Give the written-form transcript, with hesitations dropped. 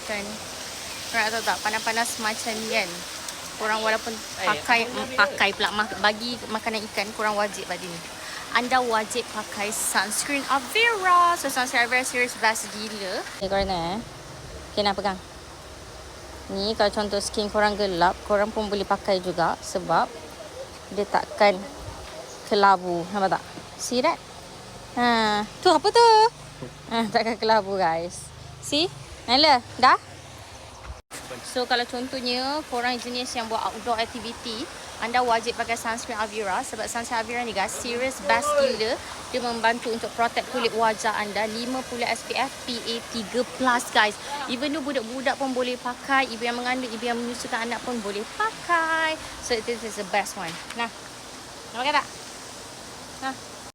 ikan. Korang tahu tak, panas-panas macam ni kan, korang walaupun pakai pula bagi makanan ikan, korang wajib pada ni. Anda wajib pakai sunscreen Avira. So sunscreen Avira serius best gila. Ni korang okay, nak pegang. Ni kalau contoh skin korang gelap, korang pun boleh pakai juga sebab dia takkan kelabu. Nampak tak? See that? Tu apa tu? Takkan kelabu guys. See? Naila, dah? So kalau contohnya korang jenis yang buat outdoor activity, anda wajib pakai sunscreen Avira sebab sunscreen Avira ni guys serious best gila. Dia membantu untuk protect kulit wajah anda, 50 SPF PA++ guys. Even though budak-budak pun boleh pakai, ibu yang mengandung, ibu yang menyusukan anak pun boleh pakai. So this is the best one. Nah, nak pakai tak? Nah.